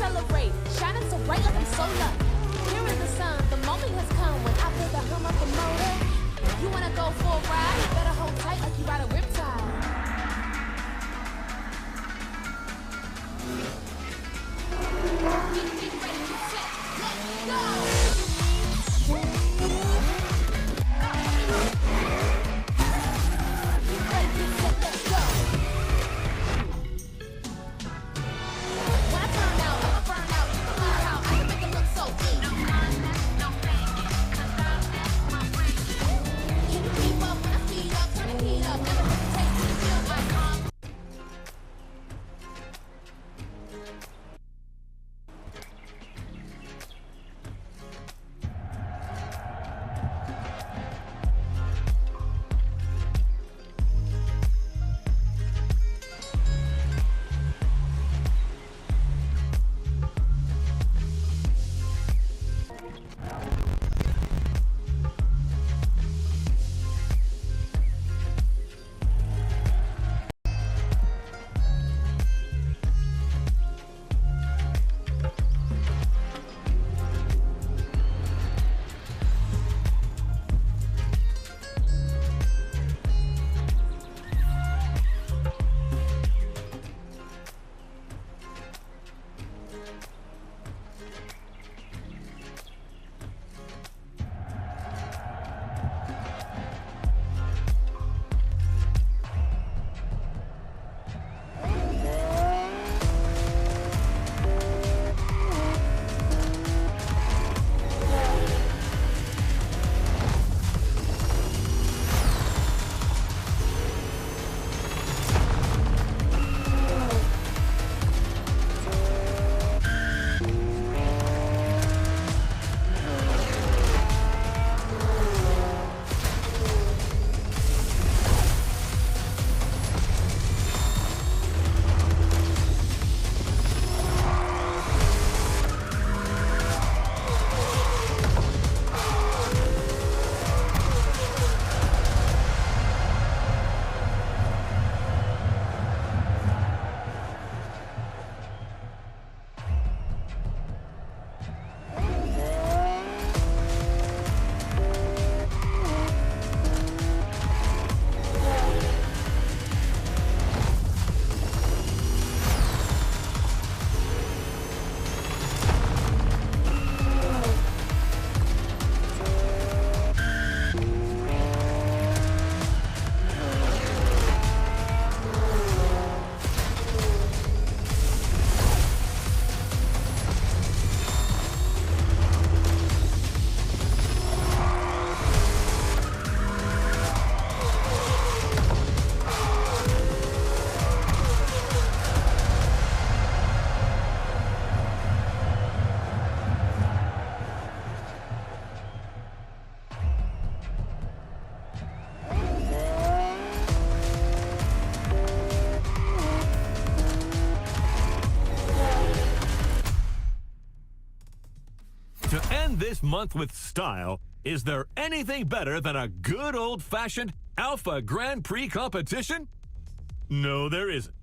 celebrate, shining so bright like I'm so lucky. Here is the sun, the moment has come when I feel the hum of the motor. You wanna go for a ride? Better hold tight like you ride a riptide. Get ready, get set, let's go! To end this month with style, is there anything better than a good old-fashioned Alpha Grand Prix competition? No, there isn't.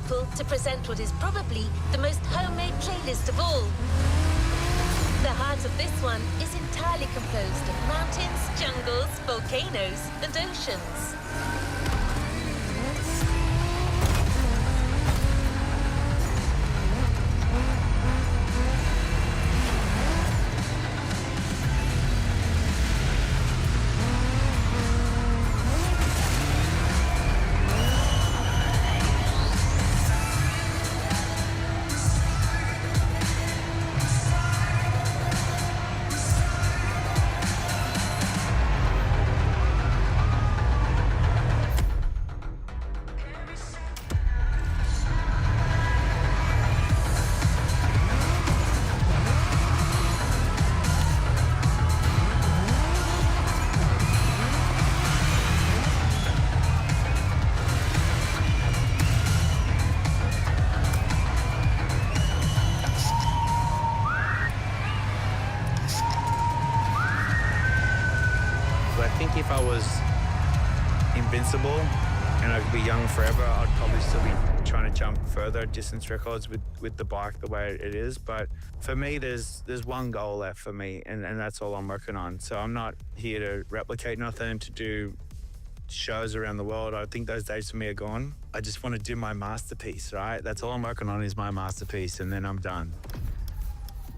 Apple to present what is probably the most homemade playlist of all. The heart of this one is entirely composed of mountains, jungles, volcanoes, and oceans. If I was invincible and I could be young forever, I'd probably still be trying to jump further distance records with the bike the way it is. But for me, there's one goal left for me, and that's all I'm working on. So I'm not here to replicate nothing, to do shows around the world. I think those days for me are gone. I just want to do my masterpiece, right? That's all I'm working on, is my masterpiece, and then I'm done.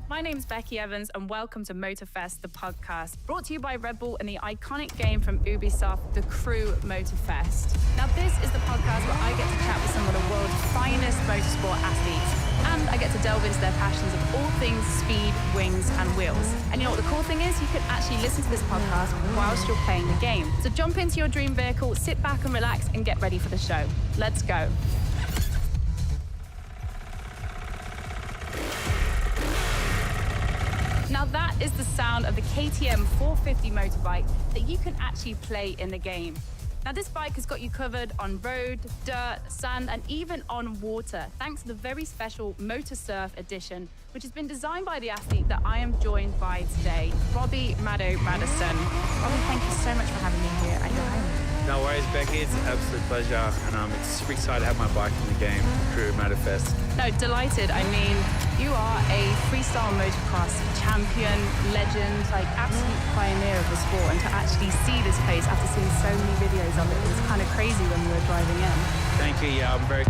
My name's Becky Evans and welcome to MotorFest, the podcast, brought to you by Red Bull and the iconic game from Ubisoft, the Crew MotorFest. Now this is the podcast where I get to chat with some of the world's finest motorsport athletes, and I get to delve into their passions of all things speed, wings and wheels. And you know what the cool thing is? You can actually listen to this podcast whilst you're playing the game. So jump into your dream vehicle, sit back and relax and get ready for the show. Let's go. Now that is the sound of the KTM 450 motorbike that you can actually play in the game. Now this bike has got you covered on road, dirt, sand, and even on water, thanks to the very special Motor Surf edition, which has been designed by the athlete that I am joined by today, Robbie Maddo Madison. Robbie, thank you so much for having me here at your home. No worries, Becky. It's an absolute pleasure, and I'm super excited to have my bike in the game, Crew MotorFest. No, delighted. I mean, you are a freestyle motocross champion, legend, like absolute pioneer of the sport, and to actually see this place after seeing so many videos of it was kind of crazy when we were driving in. Thank you. Yeah, I'm very...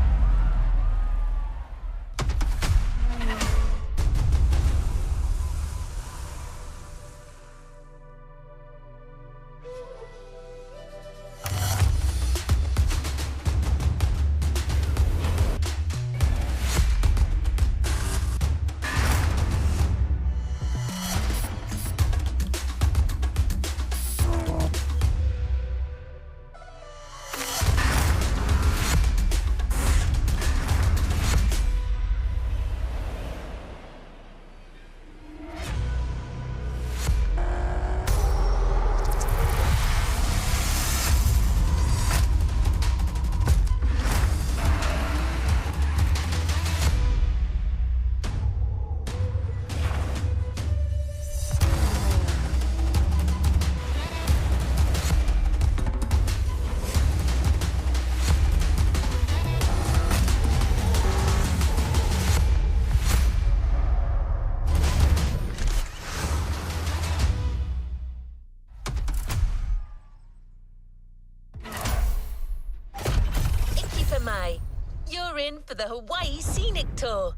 You're in for the Hawaii Scenic Tour.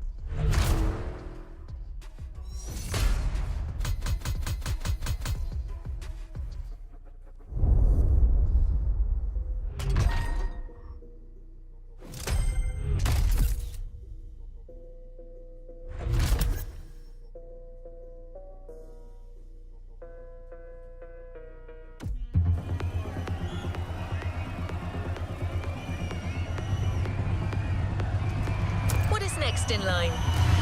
Next in line.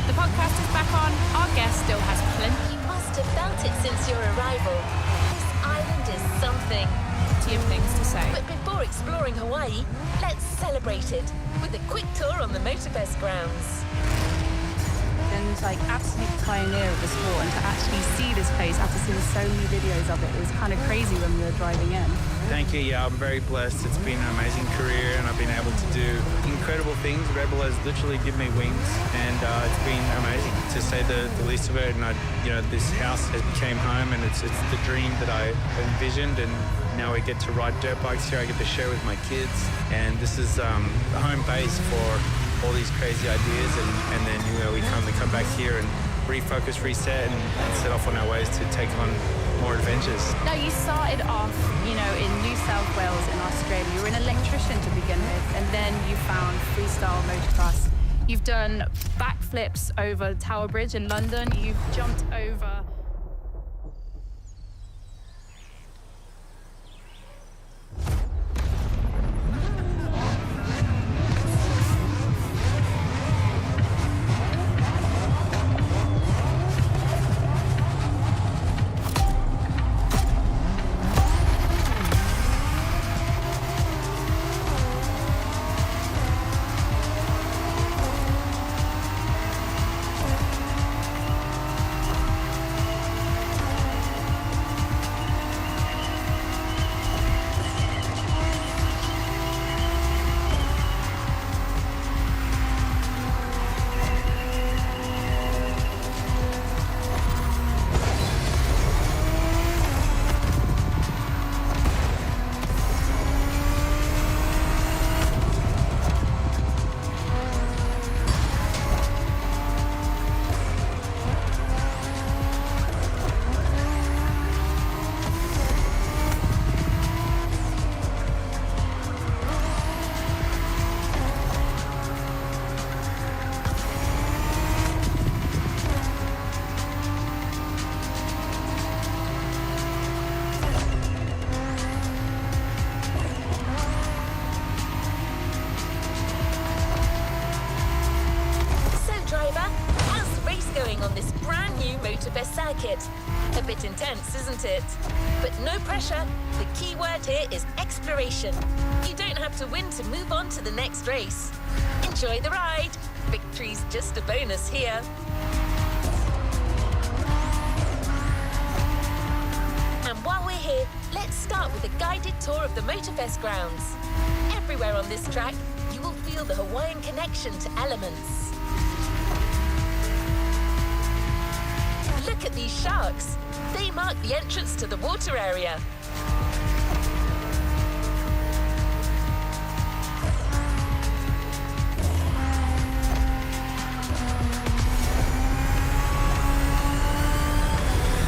The podcast is back on. Our guest still has plenty. You must have felt it since your arrival. This island is something. Plenty of things to say. But before exploring Hawaii, let's celebrate it with a quick tour on the MotorFest grounds. and like absolute pioneer of the sport, and to actually see this place after seeing so many videos of it was kind of crazy when we were driving in. Thank you. Yeah, I'm very blessed. It's been an amazing career, and I've been able to do incredible things. Red Bull has literally given me wings, and it's been amazing, to say the least of it. And this house has became home, and it's the dream that I envisioned. And now we get to ride dirt bikes here. I get to share with my kids, and this is the home base for all these crazy ideas. And then we come back here and refocus, reset, and set off on our ways to take on more adventures. Now, you started off, in New South Wales in Australia. You were an electrician to begin with, and then you found freestyle motocross. You've done backflips over Tower Bridge in London. You've jumped over... MotorFest circuit. A bit intense, isn't it? But no pressure. The key word here is exploration. You don't have to win to move on to the next race. Enjoy the ride. Victory's just a bonus here. And while we're here, let's start with a guided tour of the MotorFest grounds. Everywhere on this track, you will feel the Hawaiian connection to elements. Look at these sharks. They mark the entrance to the water area.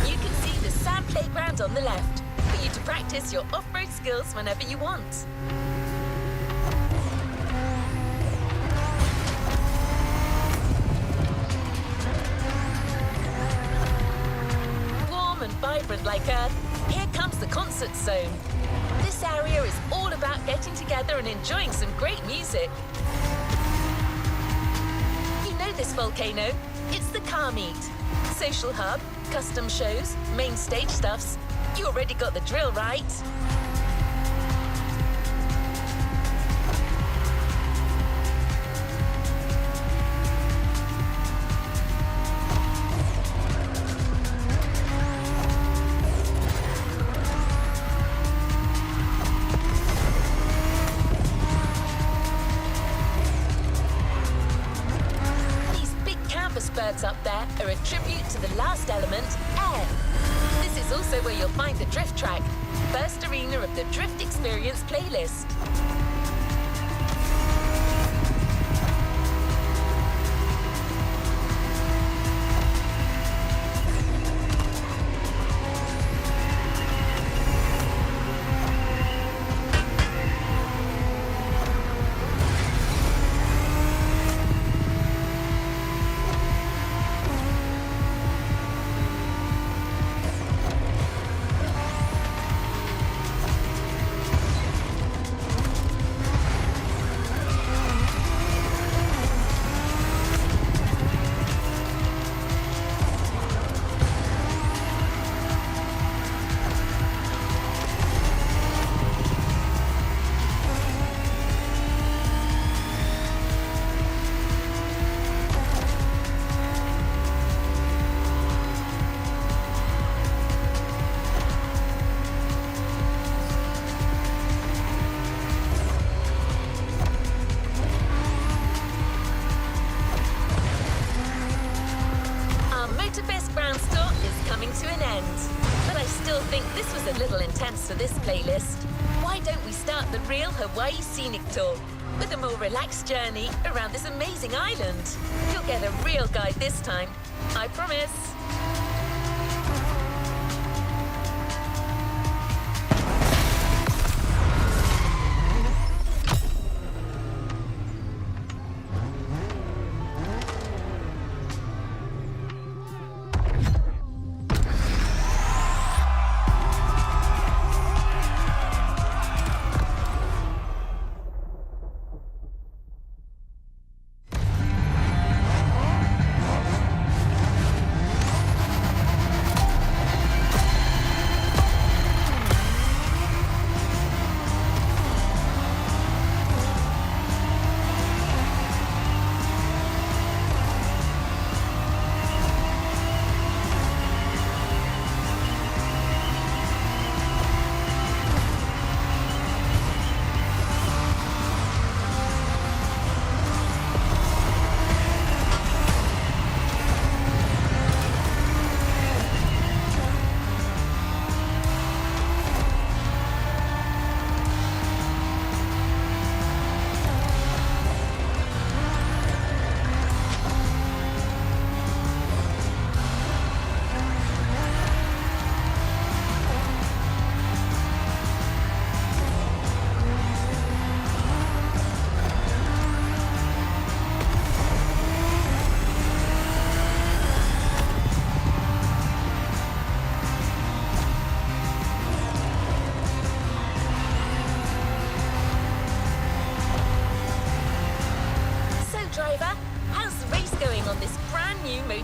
You can see the sand playground on the left for you to practice your off-road skills whenever you want. Vibrant like Earth, here comes the concert zone. This area is all about getting together and enjoying some great music. You know this volcano, it's the car meet. Social hub, custom shows, main stage stuffs. You already got the drill, right? Birds up there are a tribute to the last element, air. This is also where you'll find the drift track, first arena of the Drift Experience playlist. still think this was a little intense for this playlist, why don't we start the real Hawaii Scenic Tour with a more relaxed journey around this amazing island? You'll get a real guide this time, I promise.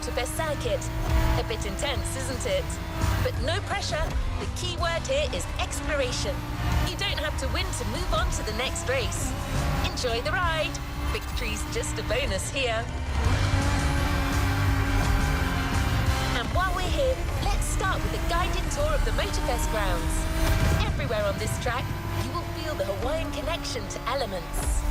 MotorFest circuit. A bit intense, isn't it? But no pressure. The key word here is exploration. You don't have to win to move on to the next race. Enjoy the ride. Victory's just a bonus here. And while we're here, let's start with a guided tour of the MotorFest grounds. Everywhere on this track, you will feel the Hawaiian connection to elements.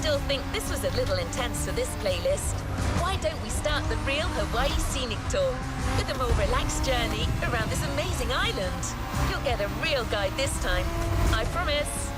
still think this was a little intense for this playlist, why don't we start the real Hawaii Scenic Tour with a more relaxed journey around this amazing island? You'll get a real guide this time, I promise.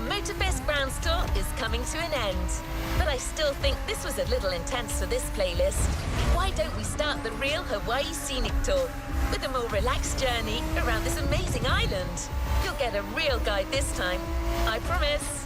MotorFest Ground Tour is coming to an end. But I still think this was a little intense for this playlist. Why don't we start the real Hawaii Scenic Tour with a more relaxed journey around this amazing island? You'll get a real guide this time, I promise.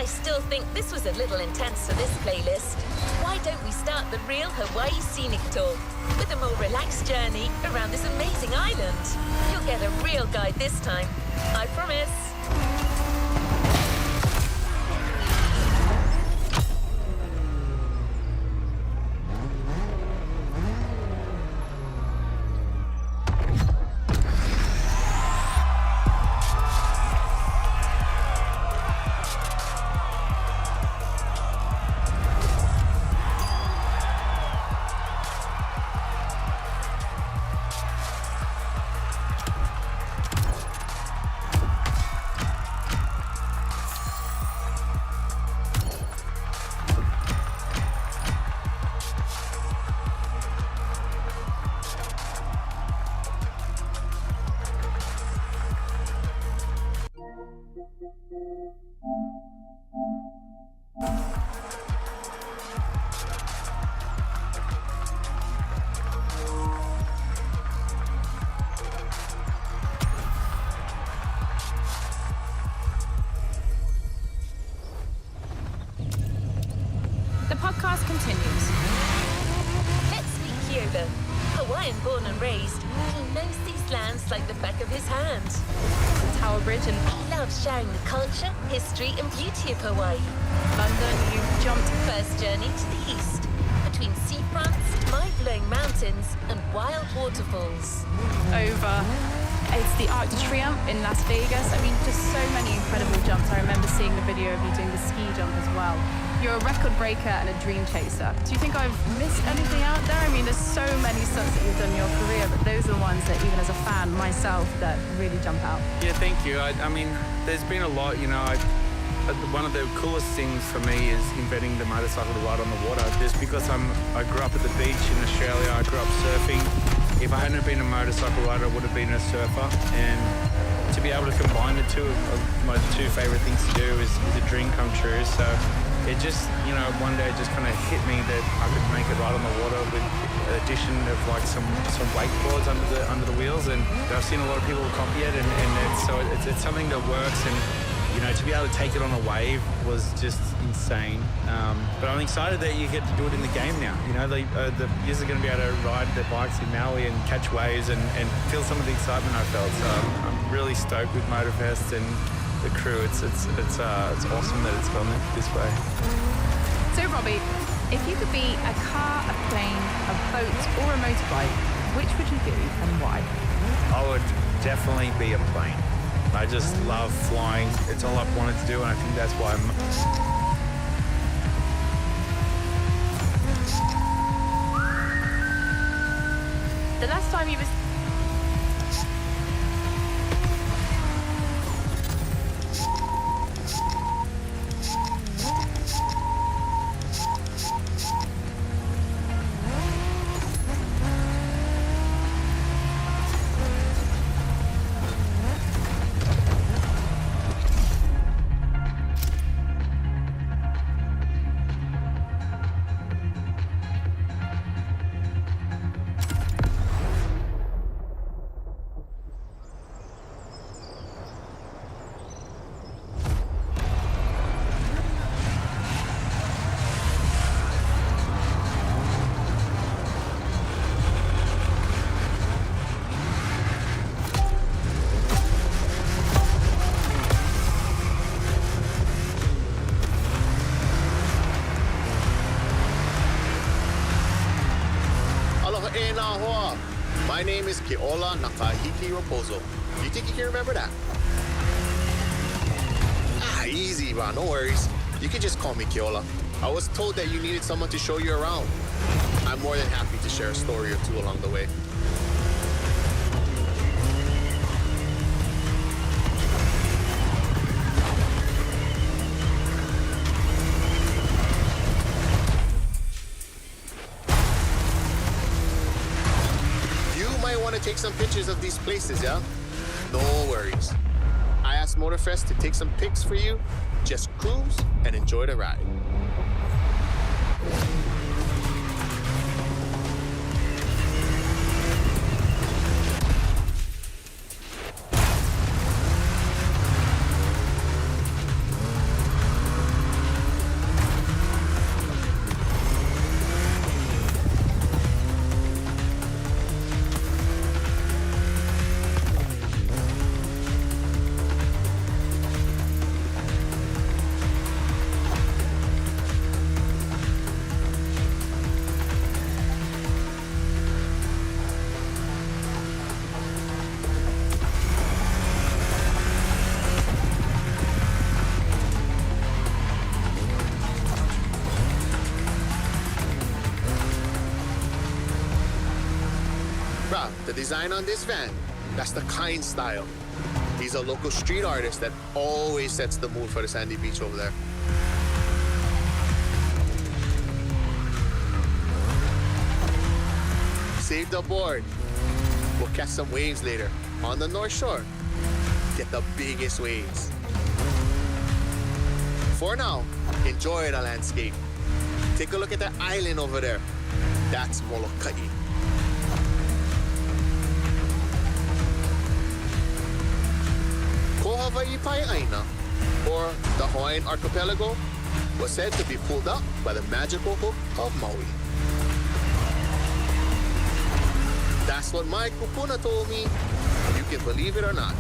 still think this was a little intense for this playlist. Why don't we start the real Hawaii Scenic Tour with with a more relaxed journey around this amazing island. You'll get a real guide this time, I promise. The podcast continues. Let's meet Kyoto. Hawaiian born and raised, he knows these lands like the back of his hand. The Tower Bridge in He loves sharing the culture, history and beauty of Hawaii. London, you jumped First journey to the east, between seafronts, mind-blowing mountains and wild waterfalls. over. It's the Arc de Triomphe in Las Vegas. I mean, just so many incredible jumps. I remember seeing the video of you doing the ski jump as well. You're a record breaker and a dream chaser. Do you think I've missed anything out there? I mean, there's so many stunts that you've done in your career, but those are the ones that, even as a fan myself, that really jump out. Yeah, thank you. I mean, there's been a lot, you know. One of the coolest things for me is inventing the motorcycle to ride on the water. Just because I grew up at the beach in Australia, I grew up surfing. If I hadn't been a motorcycle rider, I would have been a surfer. And to be able to combine the two of my two favorite things to do is a dream come true. So it just, you know, one day it just kind of hit me that I could make it right on the water with the addition of like some wakeboards under the wheels. And I've seen a lot of people copy it, and it's something that works. And you know, to be able to take it on a wave was just insane. But I'm excited that you get to do it in the game now. You know, the users are going to be able to ride their bikes in Maui and catch waves and feel some of the excitement I felt. So I'm really stoked with MotorFest and the crew. It's awesome that it's gone this way. So, Robbie, if you could be a car, a plane, a boat, or a motorbike, which would you be and why? I would definitely be a plane. I just love flying. It's all I've wanted to do, and I think that's why The last time you was... My name is Keola Nakahiki Raposo. You think you can remember that? Easy, bro. No worries. You can just call me Keola. I was told that you needed someone to show you around. I'm more than happy to share a story or two along the way. Take some pictures of these places, yeah? No worries. I asked MotorFest to take some pics for you. Just cruise and enjoy the ride. Bruh, the design on this van, that's the kind style. He's a local street artist that always sets the mood for the sandy beach over there. Save the board. We'll catch some waves later on the North Shore. Get the biggest waves. For now, enjoy the landscape. Take a look at that island over there. That's Molokai. Ko Hawaii Pai'aina, or the Hawaiian archipelago, was said to be pulled up by the magical hook of Maui. That's what my kupuna told me. You can believe it or not.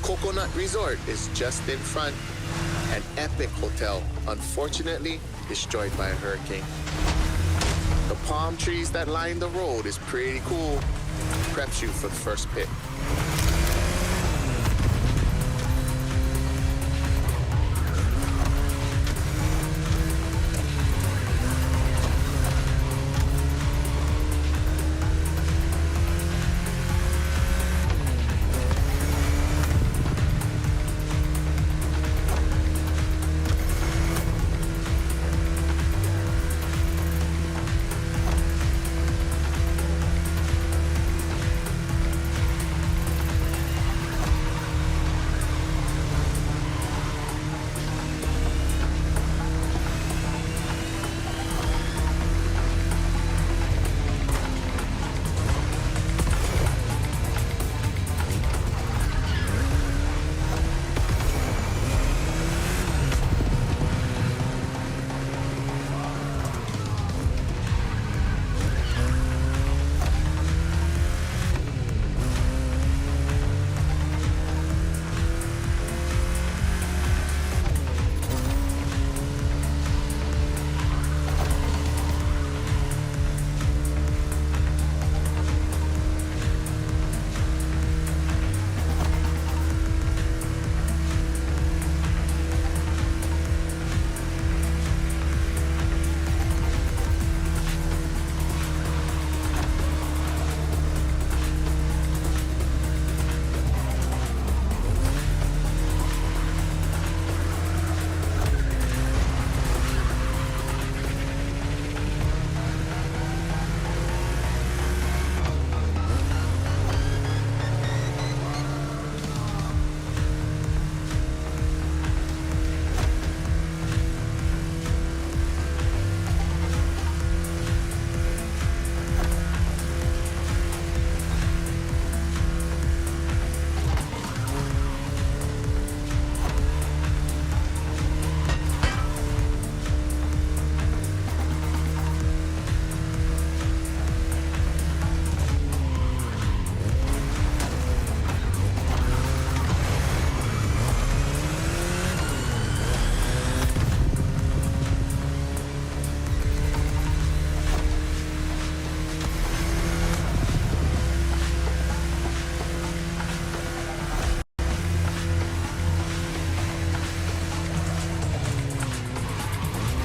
Coconut Resort is just in front. An epic hotel, unfortunately destroyed by a hurricane. The palm trees that line the road is pretty cool. Preps you for the first pit.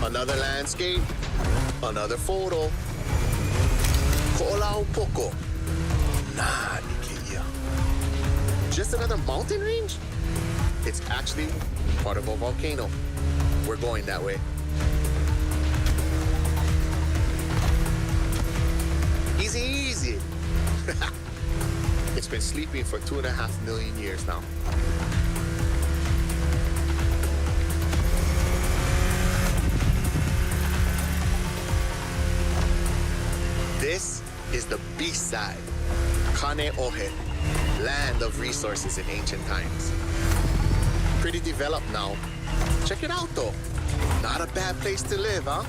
Another landscape, another photo. Ko'olau Poko. Nah, Nikia. Just another mountain range? It's actually part of a volcano. We're going that way. Easy, easy. It's been sleeping for 2.5 million years now. This is the beast side, Kaneohe, land of resources in ancient times. Pretty developed now. Check it out though. Not a bad place to live, huh?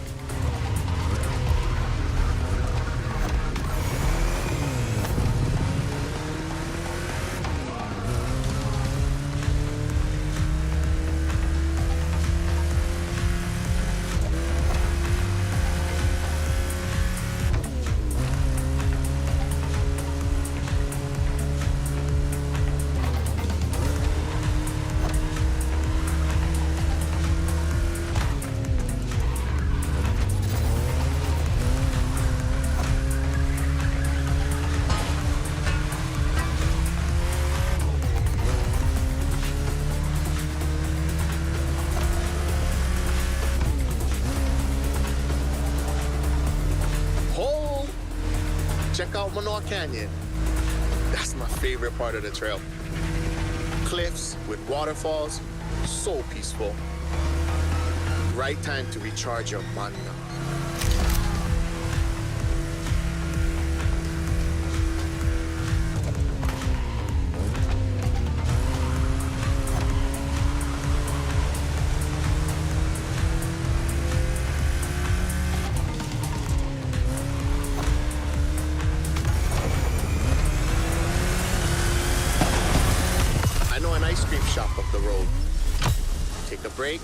Check out Manoa Canyon. That's my favorite part of the trail. Cliffs with waterfalls, so peaceful. Right time to recharge your mana. Ice cream shop up the road. Take a break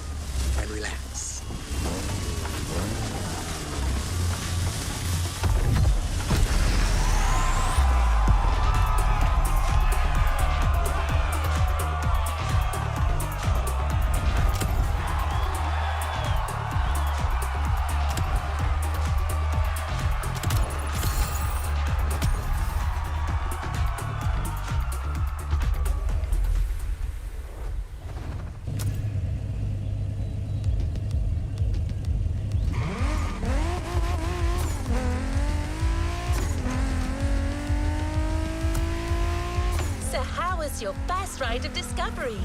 and relax. Your first ride of discovery.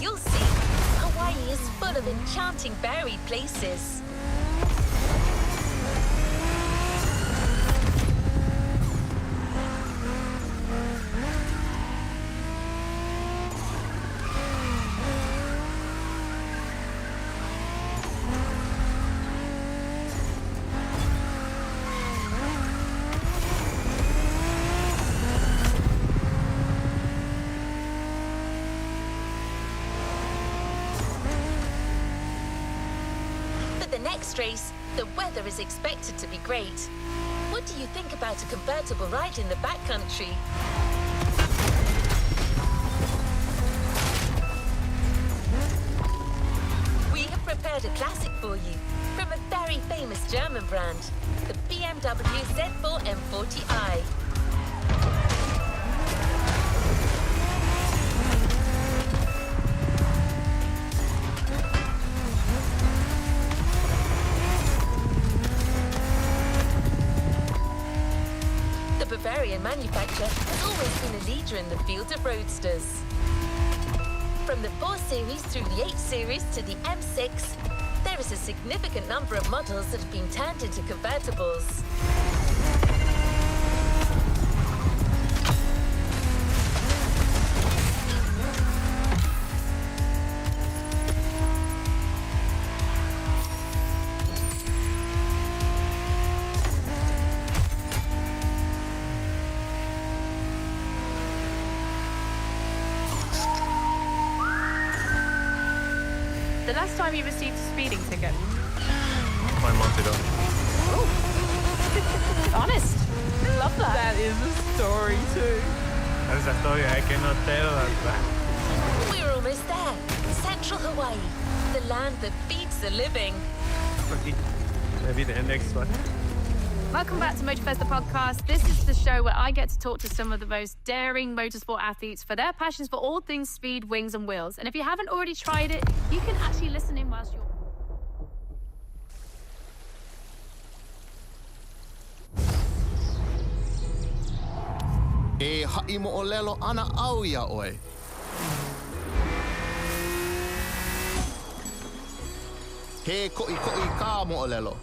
You'll see, Hawaii is full of enchanting buried places. Next race, the weather is expected to be great. What do you think about a convertible ride in the backcountry? We have prepared a classic for you from a very famous German brand, the BMW Z4 M40i. Bavarian manufacturer has always been a leader in the field of roadsters. From the 4 Series through the 8 Series to the M6, there is a significant number of models that have been turned into convertibles. The last time you received a speeding ticket? 1 month ago. Honest. Love that. That is a story too. Esa historia es que no te lo We're almost there. Central Hawaii, the land that feeds the living. Maybe the next one. Welcome back to MotorFest, the podcast. This is the show where I get to talk to some of the most daring motorsport athletes for their passions for all things speed, wings, and wheels. And if you haven't already tried it, you can actually listen in whilst you're... E ha'i mo'olelo ana au ia oe. He ko'i ka mo'olelo.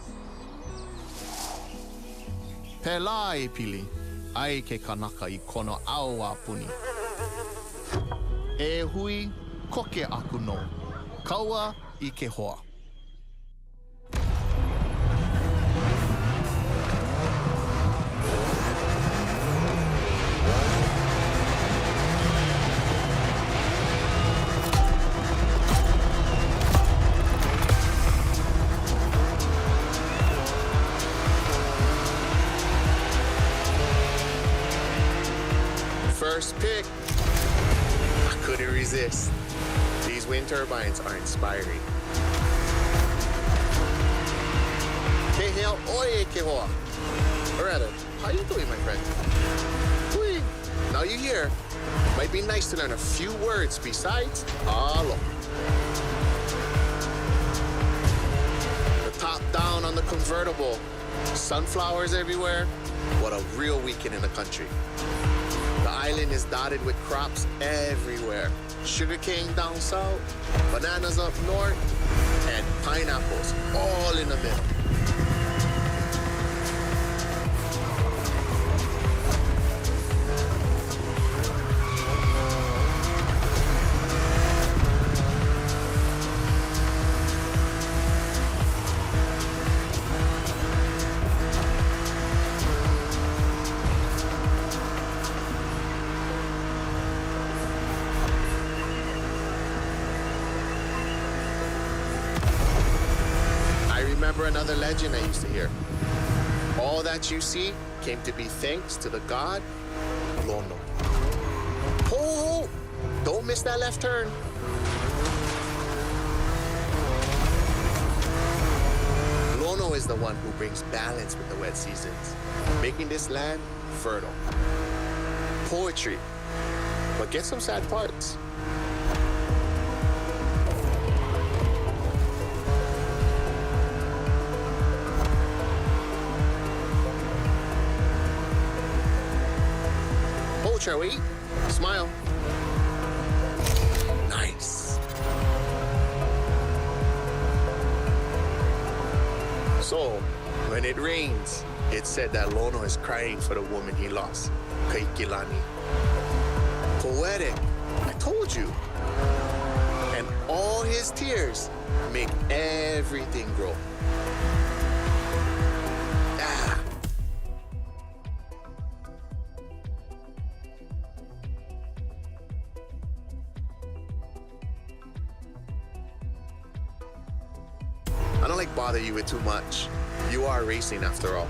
Pela e pili, ai ke kanaka I kono au a puni. E hui, koke aku no. Kaua I ke hoa. First pick. I couldn't resist. These wind turbines are inspiring. Ke hea oe ke hoa. Or rather, how you doing, my friend? Hui. Now you hear. Might be nice to learn a few words besides alo. The top down on the convertible. Sunflowers everywhere. What a real weekend in the country. The island is dotted with crops everywhere. Sugarcane down south, bananas up north, and pineapples all in the middle. Remember another legend I used to hear. All that you see came to be thanks to the god Lono. Ho! Don't miss that left turn. Lono is the one who brings balance with the wet seasons, making this land fertile. Poetry, but get some sad parts. Shall we? Smile. Nice. So, when it rains, it's said that Lono is crying for the woman he lost, Kaikilani. Poetic, I told you. And all his tears make everything grow. I don't like bother you with too much. You are racing after all.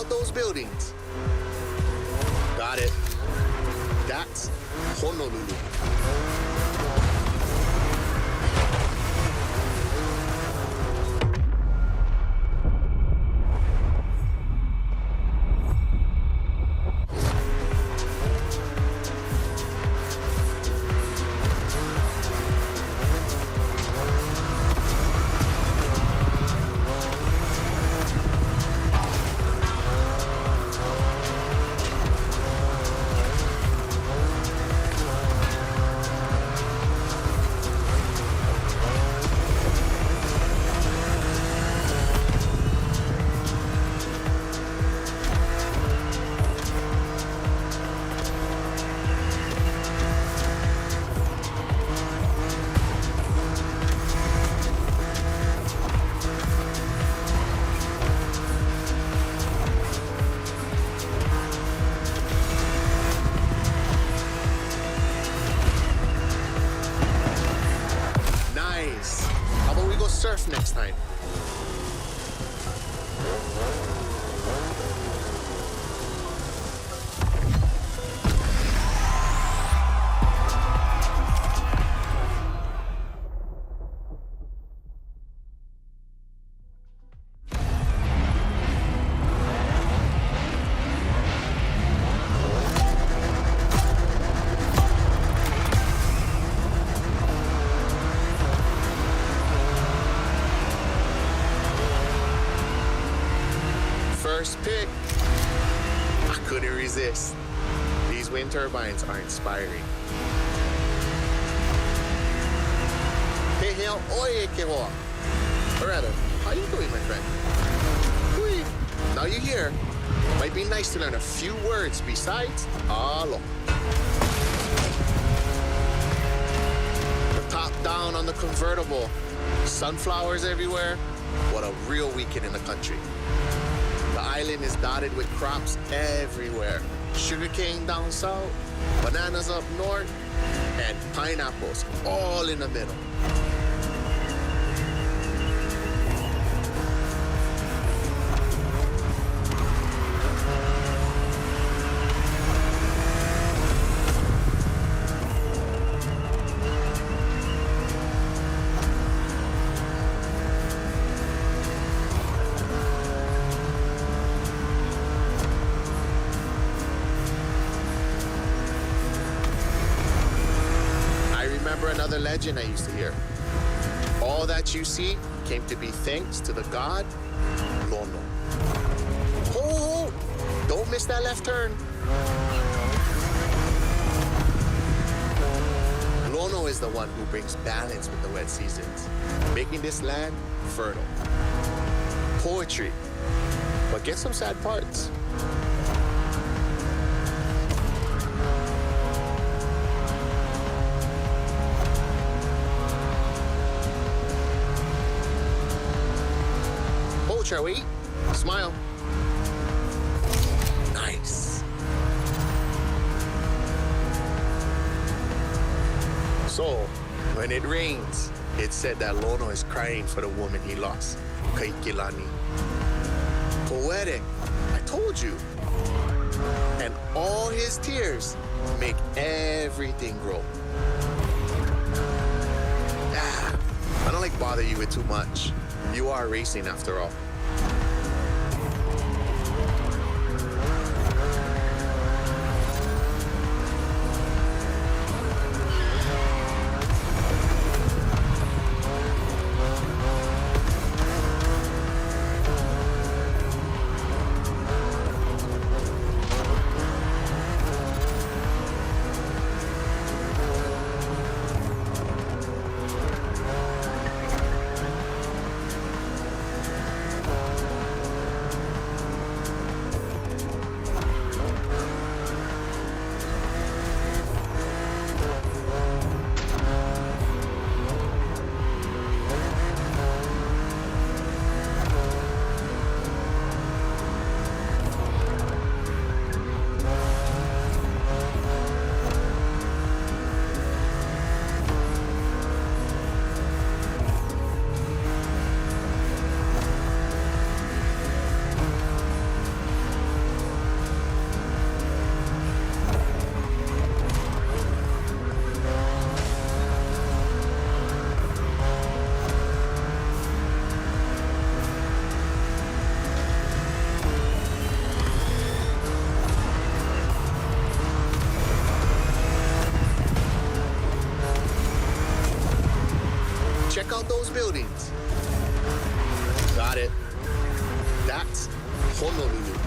out those buildings. Got it. That's Honolulu. Surf next time. First pick. I couldn't resist. These wind turbines are inspiring. Hey, oye, que hoa. Or rather, how you doing, my friend? Hui. Now you're here. Might be nice to learn a few words besides alo. The top down on the convertible. Sunflowers everywhere. What a real weekend in the country. The island is dotted with crops everywhere. Sugarcane down south, bananas up north, and pineapples all in the middle. Another legend I used to hear. All that you see came to be thanks to the god Lono. Oh, don't miss that left turn. Lono is the one who brings balance with the wet seasons, making this land fertile. Poetry, but get some sad parts. Shall we? Smile. Nice. So, when it rains, it's said that Lono is crying for the woman he lost, Kaikilani. Poetic, I told you. And all his tears make everything grow. I don't like bother you with too much. You are racing after all. those buildings. Got it. That's Honolulu.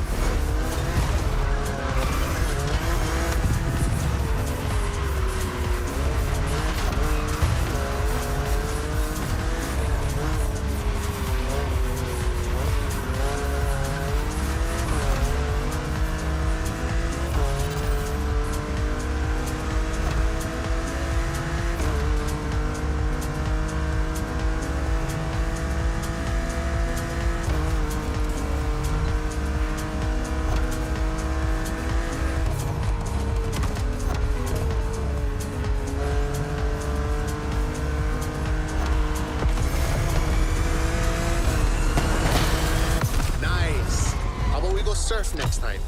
Surf next time.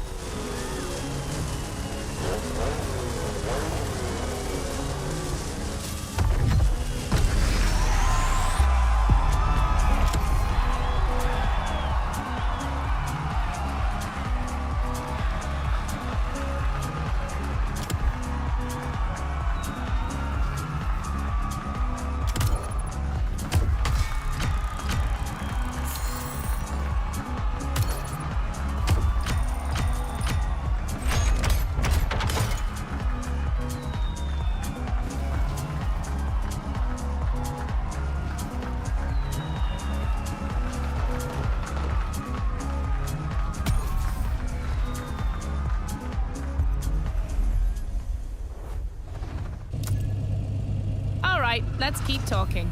Let's keep talking.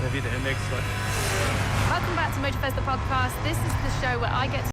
Maybe the next one. Welcome back to MotorFest, the podcast. This is the show where I get to